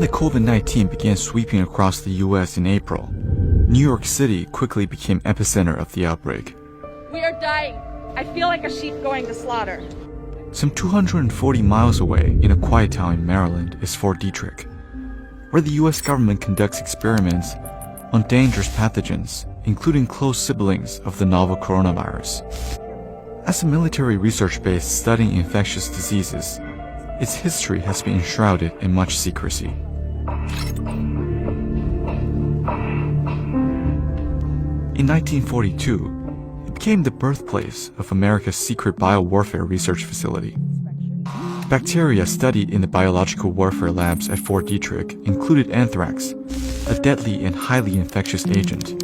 When the COVID-19 began sweeping across the U.S. in April, New York City quickly became epicenter of the outbreak. We are dying. I feel like a sheep going to slaughter. Some 240 miles away in a quiet town in Maryland is Fort Detrick, where the U.S. government conducts experiments on dangerous pathogens, including close siblings of the novel coronavirus. As a military research base studying infectious diseases, its history has been enshrouded in much secrecy. In 1942, it became the birthplace of America's secret biowarfare research facility. Bacteria studied in the biological warfare labs at Fort Detrick included anthrax, a deadly and highly infectious agent.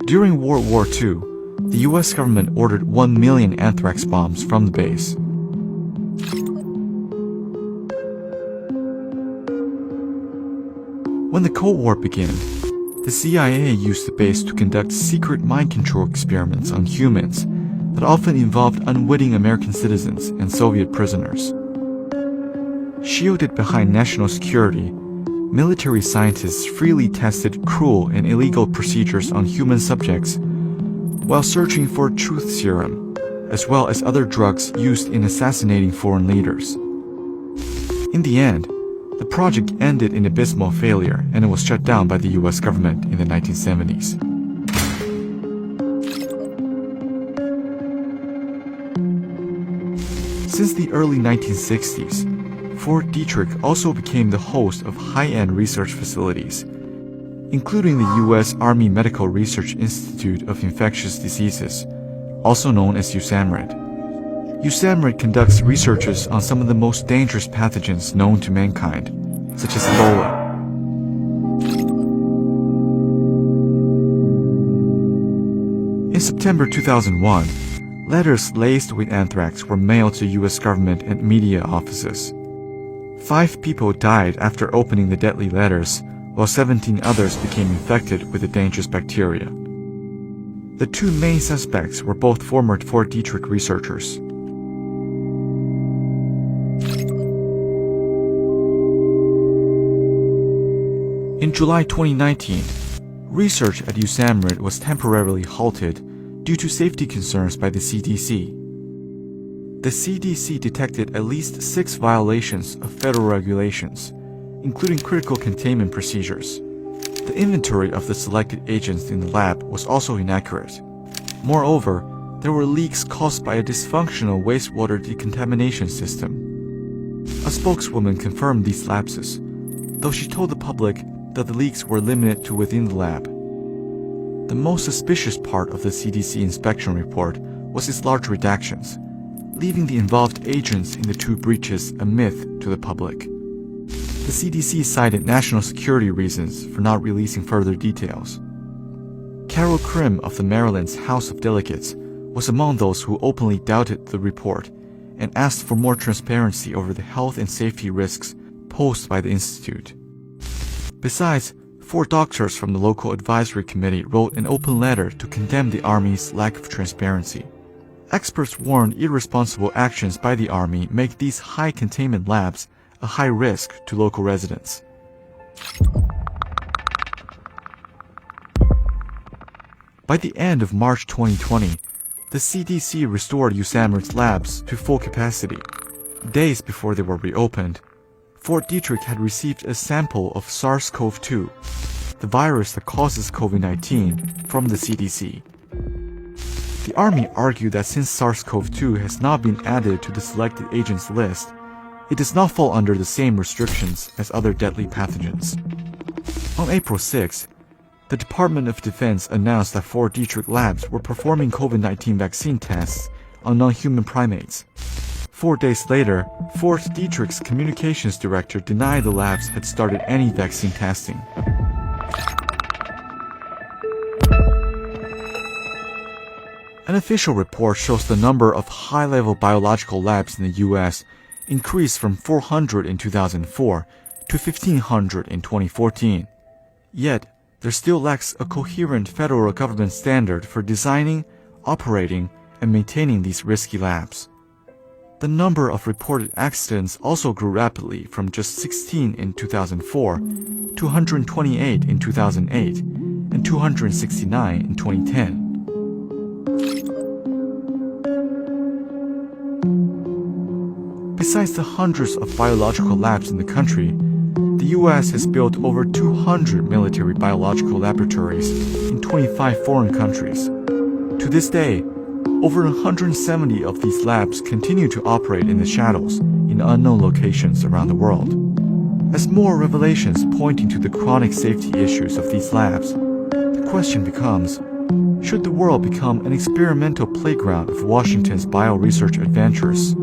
During World War II, the U.S. government ordered 1 million anthrax bombs from the base. When the Cold War began, the CIA used the base to conduct secret mind control experiments on humans that often involved unwitting American citizens and Soviet prisoners. Shielded behind national security, military scientists freely tested cruel and illegal procedures on human subjects while searching for truth serum, as well as other drugs used in assassinating foreign leaders. In the end, the project ended in abysmal failure and it was shut down by the U.S. government in the 1970s. Since the early 1960s, Fort Detrick also became the host of high-end research facilities, including the U.S. Army Medical Research Institute of Infectious Diseases, also known as USAMRIID. USAMRIID conducts researches on some of the most dangerous pathogens known to mankind, such as Ebola. In September 2001, letters laced with anthrax were mailed to U.S. government and media offices. 5 people died after opening the deadly letters, while 17 others became infected with the dangerous bacteria. The 2 main suspects were both former Fort Detrick researchers. In July 2019, research at USAMRIID was temporarily halted due to safety concerns by the CDC. The CDC detected at least 6 violations of federal regulations, including critical containment procedures. The inventory of the selected agents in the lab was also inaccurate. Moreover, there were leaks caused by a dysfunctional wastewater decontamination system. A spokeswoman confirmed these lapses, though she told the public that the leaks were limited to within the lab. The most suspicious part of the CDC inspection report was its large redactions, leaving the involved agents in the 2 breaches a myth to the public. The CDC cited national security reasons for not releasing further details. Carol Krim of the Maryland's House of Delegates was among those who openly doubted the report and asked for more transparency over the health and safety risks posed by the institute. Besides, 4 doctors from the local advisory committee wrote an open letter to condemn the Army's lack of transparency. Experts warned irresponsible actions by the Army make these high containment labs a high risk to local residents. By the end of March 2020, the CDC restored USAMRIID's labs to full capacity. Days before they were reopened, Fort Detrick had received a sample of SARS-CoV-2, the virus that causes COVID-19, from the CDC. The Army argued that since SARS-CoV-2 has not been added to the selected agents list, it does not fall under the same restrictions as other deadly pathogens. On April 6, the Department of Defense announced that Fort Detrick labs were performing COVID-19 vaccine tests on non-human primates. 4 days later, Fort Detrick's communications director denied the labs had started any vaccine testing. An official report shows the number of high-level biological labs in the U.S. increased from 400 in 2004 to 1,500 in 2014. Yet, there still lacks a coherent federal government standard for designing, operating, and maintaining these risky labs. The number of reported accidents also grew rapidly from just 16 in 2004 to 128 in 2008 and 269 in 2010. Besides the hundreds of biological labs in the country, the U.S. has built over 200 military biological laboratories in 25 foreign countries. To this day, over 170 of these labs continue to operate in the shadows in unknown locations around the world. As more revelations pointing to the chronic safety issues of these labs, the question becomes, should the world become an experimental playground of Washington's bioresearch adventures,